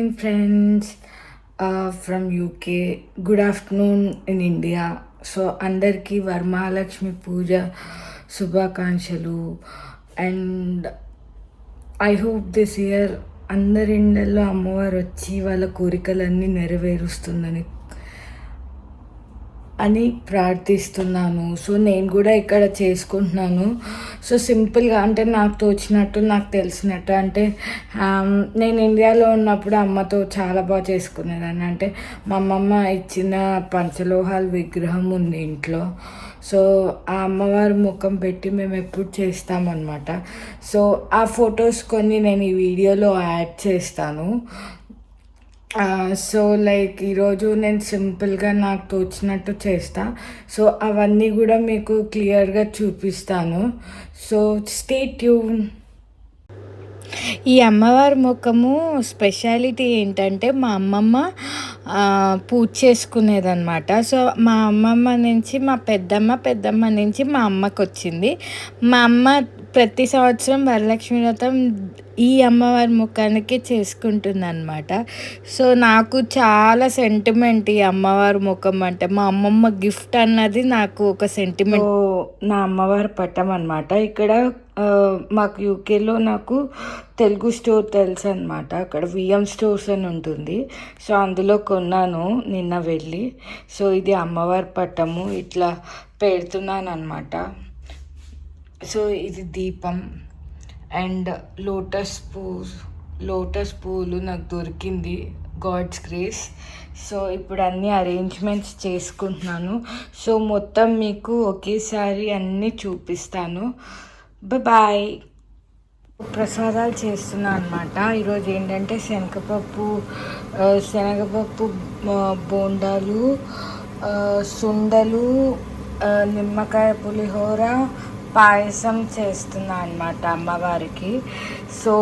morning, friends from UK. Good afternoon in India. So, Andarki Varmahalakshmi Puja Subhakankshalu. And I hope this year అందరి ఇండ్లలో అమ్మవారు వచ్చి వాళ్ళ కోరికలన్నీ నెరవేరుస్తుందని అని ప్రార్థిస్తున్నాను. సో నేను కూడా ఇక్కడ చేసుకుంటున్నాను. సో సింపుల్గా అంటే నాకు తోచినట్టు, నాకు తెలిసినట్టు. అంటే నేను ఇండియాలో ఉన్నప్పుడు అమ్మతో చాలా బాగా చేసుకునేదాన్ని. అంటే మా అమ్మమ్మ ఇచ్చిన పంచలోహాల విగ్రహం ఉంది ఇంట్లో. సో ఆ అమ్మవారి ముఖం పెట్టి మేము ఎప్పుడు చేస్తామన్నమాట. సో ఆ ఫొటోస్ కొన్ని నేను ఈ వీడియోలో యాడ్ చేస్తాను. సో లైక్ ఈరోజు నేను సింపుల్గా నాకు తోచినట్టు చేస్తా. సో అవన్నీ కూడా మీకు క్లియర్గా చూపిస్తాను. So stay tune. ఈ అమ్మవారి ముఖము స్పెషాలిటీ ఏంటంటే మా అమ్మమ్మ పూజ చేసుకునేదన్నమాట. సో మా అమ్మమ్మ నుంచి మా పెద్దమ్మ నుంచి మా అమ్మకు వచ్చింది. మా అమ్మ ప్రతి సంవత్సరం వరలక్ష్మి వ్రతం ఈ అమ్మవారి ముఖానికి చేసుకుంటుందన్నమాట. సో నాకు చాలా సెంటిమెంట్ ఈ అమ్మవారి ముఖం అంటే. మా అమ్మమ్మ గిఫ్ట్ అన్నది నాకు ఒక సెంటిమెంట్. నా అమ్మవారి పట్టం అనమాట. ఇక్కడ మాకు యూకేలో నాకు తెలుగు స్టోర్ తెలుసు అనమాట. అక్కడ విఎం స్టోర్స్ అని ఉంటుంది. సో అందులో కొన్నాను నిన్న వెళ్ళి. సో ఇది అమ్మవారి పట్టము ఇట్లా పెడుతున్నాను అనమాట. సో ఇది దీపం అండ్ లోటస్ పూలు నాకు దొరికింది, గాడ్స్ గ్రేస్. సో ఇప్పుడు అన్ని అరేంజ్మెంట్స్ చేసుకుంటున్నాను. సో మొత్తం మీకు ఒకేసారి అన్నీ చూపిస్తాను. బాయ్. ప్రసాదాలు చేస్తున్నాను అనమాట. ఈరోజు ఏంటంటే శనగపప్పు బోండాలు, సుండలు, నిమ్మకాయ పులిహోర, పాయసం చేస్తున్నా అనమాట అమ్మవారికి. సో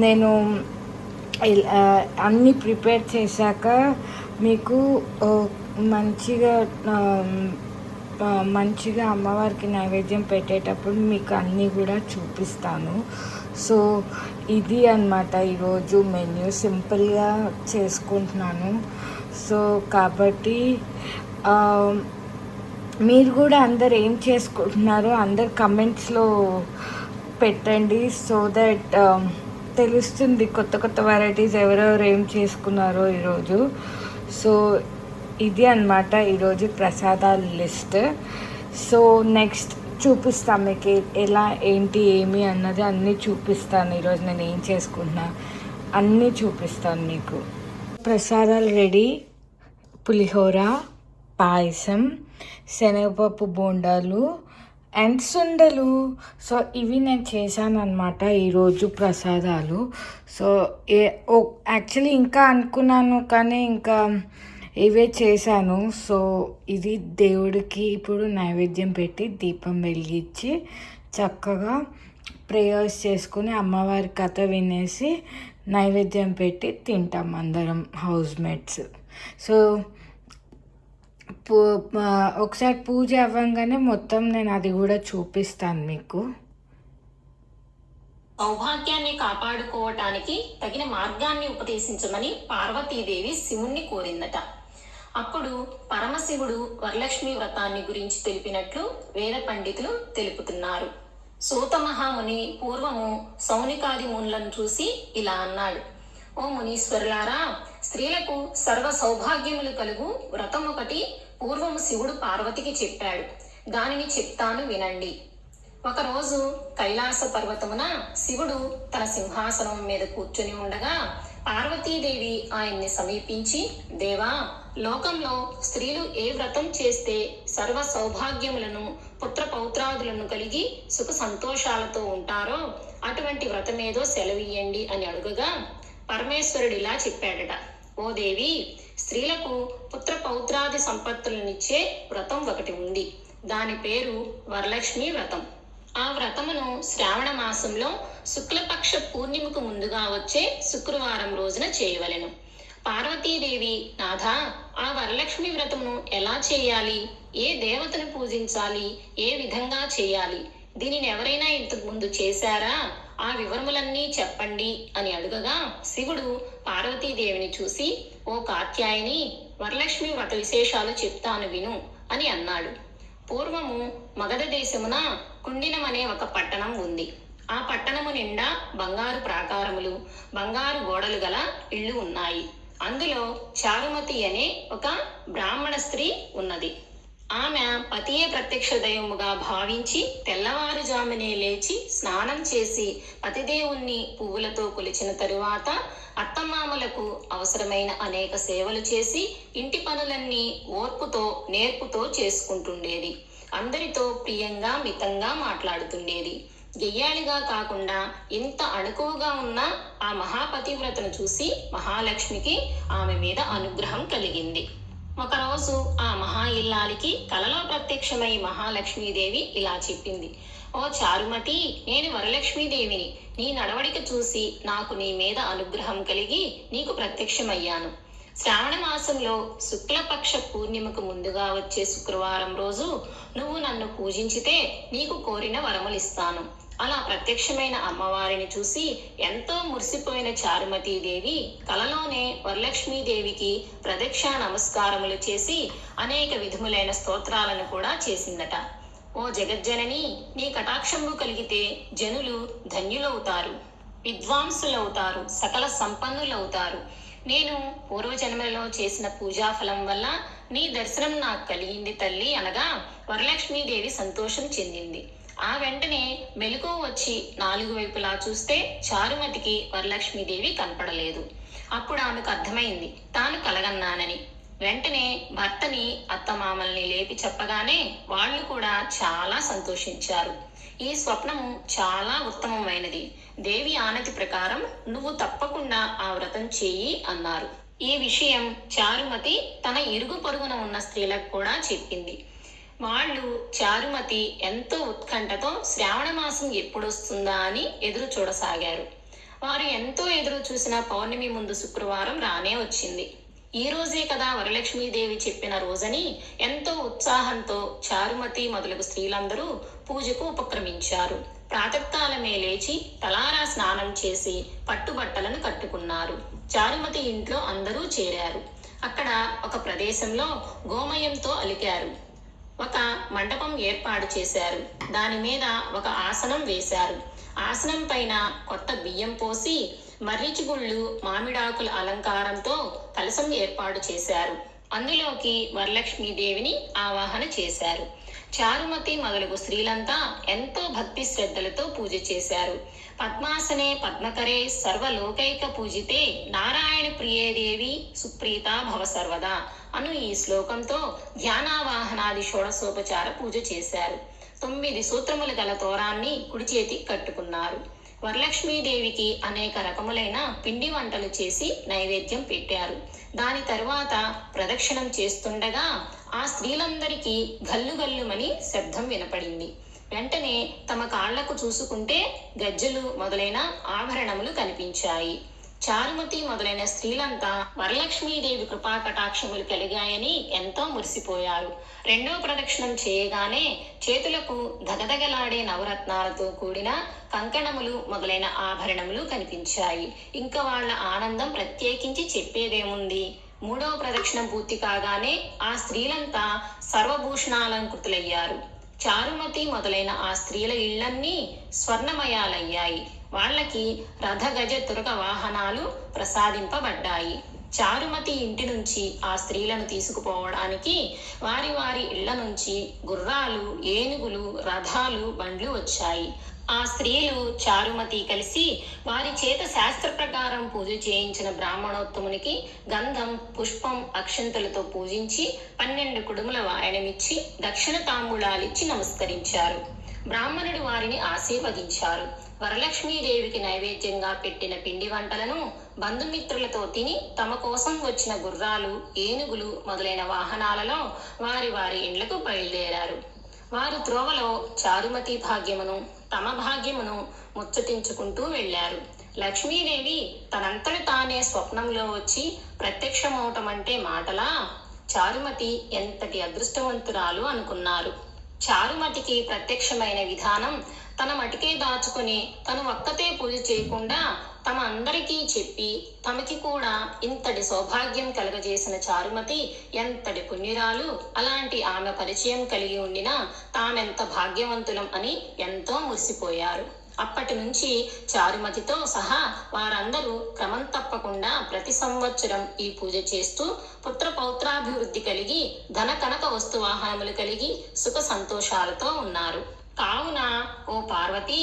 నేను అన్నీ ప్రిపేర్ చేశాక మీకు మంచిగా అమ్మవారికి నైవేద్యం పెట్టేటప్పుడు మీకు అన్నీ కూడా చూపిస్తాను. సో ఇది అన్నమాట ఈరోజు మెన్యూ. సింపుల్గా చేసుకుంటున్నాను. సో కాబట్టి మీరు కూడా అందరు ఏం చేసుకుంటున్నారో అందరు కమెంట్స్లో పెట్టండి. సో దట్ తెలుస్తుంది కొత్త వెరైటీస్ ఎవరెవరు ఏం చేసుకున్నారో ఈరోజు. సో ఇది అన్నమాట ఈరోజు ప్రసాదాల లిస్ట్. సో నెక్స్ట్ చూపిస్తాను మీకు ఎలా ఏంటి ఏమి అన్నది అన్నీ చూపిస్తాను. ఈరోజు నేను ఏం చేసుకుంటున్నా అన్నీ చూపిస్తాను మీకు. ప్రసాదాలు రెడీ: పులిహోర, పాయసం, శనగపప్పు బోండాలు అండ్ సుండలు. సో ఇవి నేను చేశాను అనమాట ఈరోజు ప్రసాదాలు. సో యాక్చువల్లీ ఇంకా అనుకున్నాను కానీ ఇంకా ఇవే చేశాను. సో ఇది దేవుడికి ఇప్పుడు నైవేద్యం పెట్టి దీపం వెలిగించి చక్కగా ప్రేయర్స్ చేసుకుని అమ్మవారి కథ వినేసి నైవేద్యం పెట్టి తింటాం అందరం హౌస్మేట్స్. సో ఒకసారి పూజ అవ్వగానే మొత్తం నేను అది కూడా చూపిస్తాను మీకు. సౌభాగ్యాన్ని కాపాడుకోవటానికి తగిన మార్గాన్ని ఉపదేశించమని పార్వతీదేవి శివుణ్ణి కోరిందట. అప్పుడు పరమశివుడు వరలక్ష్మి వ్రతాన్ని గురించి తెలిపినట్లు వేద పండితులు తెలుపుతున్నారు. సూత మహాముని పూర్వము సౌనికాది మునులను చూసి ఇలా అన్నాడు: ఓ మునీశ్వరులారా, స్త్రీలకు సర్వ సౌభాగ్యములు కలుగు వ్రతం ఒకటి పూర్వము శివుడు పార్వతికి చెప్పాడు. దానిని చెప్తాను వినండి. ఒకరోజు కైలాస పర్వతమున శివుడు తన సింహాసనం మీద కూర్చొని ఉండగా పార్వతీదేవి ఆయన్ని సమీపించి, దేవా, లోకంలో స్త్రీలు ఏ వ్రతం చేస్తే సర్వ సౌభాగ్యములను, పుత్ర పౌత్రాదులను కలిగి సుఖ సంతోషాలతో ఉంటారో అటువంటి వ్రతమేదో సెలవియ్యండి అని అడుగగా పరమేశ్వరుడు ఇలా చెప్పాడట: ఓ దేవి, స్త్రీలకు పుత్ర పౌత్రాది సంపత్తులనిచ్చే వ్రతం ఒకటి ఉంది. దాని పేరు వరలక్ష్మి వ్రతం. ఆ వ్రతమును శ్రావణ మాసంలో శుక్లపక్ష పూర్ణిమకు ముందుగా వచ్చే శుక్రవారం రోజున చేయవలెను. పార్వతీదేవి, నాథా, ఆ వరలక్ష్మి వ్రతమును ఎలా చేయాలి? ఏ దేవతను పూజించాలి? ఏ విధంగా చేయాలి? దీనిని ఎవరైనా ఇంతకు ముందు చేశారా ఆ వివరములన్నీ చెప్పండి అని అడుగగా శివుడు పార్వతీదేవిని చూసి, ఓ కాత్యాయని, వరలక్ష్మి వ్రత విశేషాలు చెప్తాను విను అని అన్నాడు. పూర్వము మగధ దేశమున కుండినమనే ఒక పట్టణం ఉంది. ఆ పట్టణము నిండా బంగారు ప్రాకారములు, బంగారు గోడలు గల ఇళ్ళు ఉన్నాయి. అందులో చారుమతి అనే ఒక బ్రాహ్మణ స్త్రీ ఉన్నది. ఆమె పతియే ప్రత్యక్ష దైవముగా భావించి తెల్లవారుజామునే లేచి స్నానం చేసి పతిదేవుణ్ణి పువ్వులతో కొలిచిన తరువాత అత్తమామలకు అవసరమైన అనేక సేవలు చేసి ఇంటి పనులన్నీ ఓర్పుతో నేర్పుతో చేసుకుంటుండేది. అందరితో ప్రియంగా మితంగా మాట్లాడుతుండేది. గెయ్యాళిగా కాకుండా ఇంత అణుకువగా ఉన్న ఆ మహాపతివ్రతను చూసి మహాలక్ష్మికి ఆమె మీద అనుగ్రహం కలిగింది. ఒకరోజు ఆ మహా ఇల్లాలికి కలలో ప్రత్యక్షమై మహాలక్ష్మీదేవి ఇలా చెప్పింది, ఓ చారుమతి, నేను వరలక్ష్మీదేవిని. నీ నడవడిక చూసి నాకు నీ మీద అనుగ్రహం కలిగి నీకు ప్రత్యక్షమయ్యాను. శ్రావణ మాసంలో శుక్లపక్ష పూర్ణిమకు ముందుగా వచ్చే శుక్రవారం రోజు నువ్వు నన్ను పూజించితే నీకు కోరిన వరములిస్తాను. అలా ప్రత్యక్షమైన అమ్మవారిని చూసి ఎంతో మురిసిపోయిన చారుమతీదేవి కలలోనే వరలక్ష్మీదేవికి ప్రదక్షిణ నమస్కారములు చేసి అనేక విధములైన స్తోత్రాలను కూడా చేసిందట. ఓ జగజ్జనని, నీ కటాక్షము కలిగితే జనులు ధన్యులవుతారు, విద్వాంసులవుతారు, సకల సంపన్నులవుతారు. నేను పూర్వజన్మలలో చేసిన పూజాఫలం వల్ల నీ దర్శనం నాకు కలిగింది తల్లి అనగా వరలక్ష్మీదేవి సంతోషం చెందింది. ఆ వెంటనే మెలకువ వచ్చి నాలుగు వైపులా చూస్తే చారుమతికి వరలక్ష్మీదేవి కనపడలేదు. అప్పుడు ఆమెకు అర్థమైంది తాను కలగన్నానని. వెంటనే భర్తని అత్తమామల్ని లేపి చెప్పగానే వాళ్ళు కూడా చాలా సంతోషించారు. ఈ స్వప్నము చాలా ఉత్తమమైనది. దేవి ఆనతి ప్రకారం నువ్వు తప్పకుండా ఆ వ్రతం చెయ్యి అన్నారు. ఈ విషయం చారుమతి తన ఇరుగు పొరుగున ఉన్న స్త్రీలకు కూడా చెప్పింది. వాళ్ళు చారుమతి ఎంతో ఉత్కంఠతో శ్రావణ మాసం ఎప్పుడొస్తుందా అని ఎదురు చూడసాగారు. వారు ఎంతో ఎదురు చూసిన పౌర్ణమి ముందు శుక్రవారం రానే వచ్చింది. ఈ రోజే కదా వరలక్ష్మీదేవి చెప్పిన రోజని ఎంతో ఉత్సాహంతో చారుమతి మొదలగు స్త్రీలందరూ పూజకు ఉపక్రమించారు. ప్రాతకాలమే లేచి తలారా స్నానం చేసి పట్టుబట్టలను కట్టుకున్నారు. చారుమతి ఇంట్లో అందరూ చేరారు. అక్కడ ఒక ప్రదేశంలో గోమయంతో అలికారు. ఒక మండపం ఏర్పాటు చేశారు. దాని మీద ఒక ఆసనం వేశారు. ఆసనం పైన కొత్త బియ్యం పోసి మర్రిచిగుళ్ళు, మామిడాకుల అలంకారంతో కలశం ఏర్పాటు చేశారు. అందులోకి వరలక్ష్మీదేవిని ఆవాహన చేశారు. చారుమతి మొదలగు స్త్రీలంతా ఎంతో భక్తి శ్రద్ధలతో పూజ చేశారు. పద్మాసనే పద్మకరే సర్వలోకైక పూజితే నారాయణ ప్రియేదేవి సుప్రీత భవ సర్వదా అను ఈ శ్లోకంతో ధ్యానావాహనాది షోడశోపచార పూజ చేశారు. 9 సూత్రములు గల తోరాన్ని కుడి చేతికి కట్టుకున్నారు. వరలక్ష్మీదేవికి అనేక రకములైన పిండి వంటలు చేసి నైవేద్యం పెట్టారు. దాని తరువాత ప్రదక్షిణం చేస్తుండగా ఆ స్త్రీలందరికీ గల్లుగల్లుమని శబ్దం వినపడింది. వెంటనే తమ కాళ్లకు చూసుకుంటే గజ్జెలు మొదలైన ఆభరణములు కనిపించాయి. చారుమతి మొదలైన స్త్రీలంతా వరలక్ష్మీదేవి కృపా కటాక్షములు కలిగాయని ఎంతో మురిసిపోయారు. రెండో ప్రదక్షిణం చేయగానే చేతులకు దగదగలాడే నవరత్నాలతో కూడిన కంకణములు మొదలైన ఆభరణములు కనిపించాయి. ఇంకా వాళ్ళ ఆనందం ప్రత్యేకించి చెప్పేదేముంది. మూడవ ప్రదక్షిణం పూర్తి కాగానే ఆ స్త్రీలంతా సర్వభూషణాలంకృతులయ్యారు. చారుమతి మొదలైన ఆ స్త్రీల ఇళ్లన్నీ స్వర్ణమయాలయ్యాయి. వాళ్ళకి రథ గజ తురగ వాహనాలు ప్రసాదింపబడ్డాయి. చారుమతి ఇంటి నుంచి ఆ స్త్రీలను తీసుకుపోవడానికి వారి వారి ఇళ్ల నుంచి గుర్రాలు, ఏనుగులు, రథాలు, బండ్లు వచ్చాయి. ఆ స్త్రీలు చారుమతి కలిసి వారి చేత శాస్త్ర ప్రకారం పూజ చేయించిన బ్రాహ్మణోత్తమునికి గంధం, పుష్పం, అక్షంతలతో పూజించి 12 కుడుముల వాయనమిచ్చి దక్షిణ తాంబూలాలిచ్చి నమస్కరించారు. బ్రాహ్మణుడు వారిని ఆశీర్వదించారు. వరలక్ష్మీదేవికి నైవేద్యంగా పెట్టిన పిండి వంటలను బంధుమిత్రులతో తిని తమ కోసం వచ్చిన గుర్రాలు, ఏనుగులు మొదలైన వాహనాలలో వారి వారి ఇండ్లకు బయలుదేరారు. వారు త్రోవలో చారుమతి భాగ్యమును తమ భాగ్యమును ముచ్చటించుకుంటూ వెళ్లారు. లక్ష్మీదేవి తనంతటి తానే స్వప్నంలో వచ్చి ప్రత్యక్షమవటం అంటే మాటలా? చారుమతి ఎంతటి అదృష్టవంతురాలు అనుకున్నారు. చారుమతికి ప్రత్యక్షమైన విధానం తన మటికే దాచుకుని తను ఒక్కతే పూజ చేయకుండా తమ అందరికీ చెప్పి తమకి కూడా ఇంతటి సౌభాగ్యం కలుగజేసిన చారుమతి ఎంతటి పుణ్యురాలు, అలాంటి ఆమె పరిచయం కలిగి ఉండినా తామెంత భాగ్యవంతులం అని ఎంతో మురిసిపోయారు. అప్పటి నుంచి చారుమతితో సహా వారందరూ క్రమం తప్పకుండా ప్రతి సంవత్సరం ఈ పూజ చేస్తూ పుత్ర పౌత్రాభివృద్ధి కలిగి ధన కనక వస్తువాహనములు కలిగి సుఖ సంతోషాలతో ఉన్నారు. కావున ఓ పార్వతి,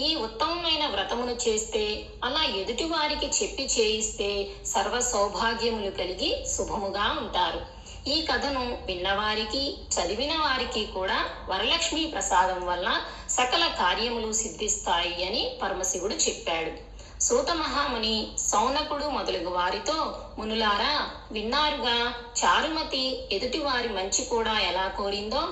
ఈ ఉత్తమమైన వ్రతమును చేస్తే, అలా ఎదుటి వారికి చెప్పి చేయిస్తే సర్వ సౌభాగ్యములు కలిగి శుభముగా ఉంటారు. ఈ కథను విన్నవారికి చదివిన వారికి కూడా వరలక్ష్మి ప్రసాదం వల్ల సకల కార్యములు సిద్ధిస్తాయి అని పరమశివుడు చెప్పాడు. సూత మహాముని, సౌనకుడు మొదలగు వారితో, మునులారా విన్నారుగా, చారుమతి ఎదుటి వారి మంచి కూడా ఎలా కోరిందో.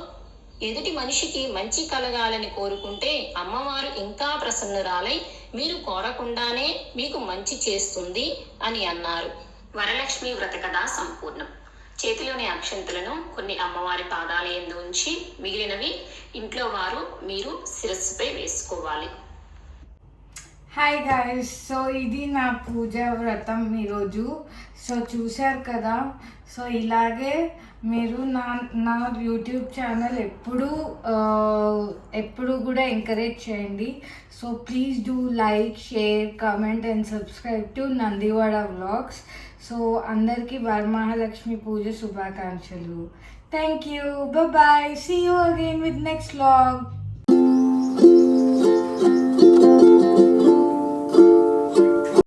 ఎదుటి మనిషికి మంచి కలగాలని కోరుకుంటే అమ్మవారు ఇంకా ప్రసన్నురాలై మీరు కోరకుండానే మీకు మంచి చేస్తుంది అని అన్నారు. వరలక్ష్మి వ్రత కథ సంపూర్ణం. చేతిలోని అక్షంతలను కొన్ని అమ్మవారి పాదాల యందు ఉంచి మిగిలినవి ఇంట్లో వారు మీరు శిరస్సుపై వేసుకోవాలి. హాయ్ గాయస్, సో ఇది నా పూజ వ్రతం ఈరోజు. సో చూశారు కదా. సో ఇలాగే మీరు నా యూట్యూబ్ ఛానల్ ఎప్పుడు కూడా ఎంకరేజ్ చేయండి. So please do like, share, comment and subscribe to Nandivada vlogs. So అందరికీ వరమహాలక్ష్మి పూజ శుభాకాంక్షలు. Thank you. Bye. See you again with next vlog.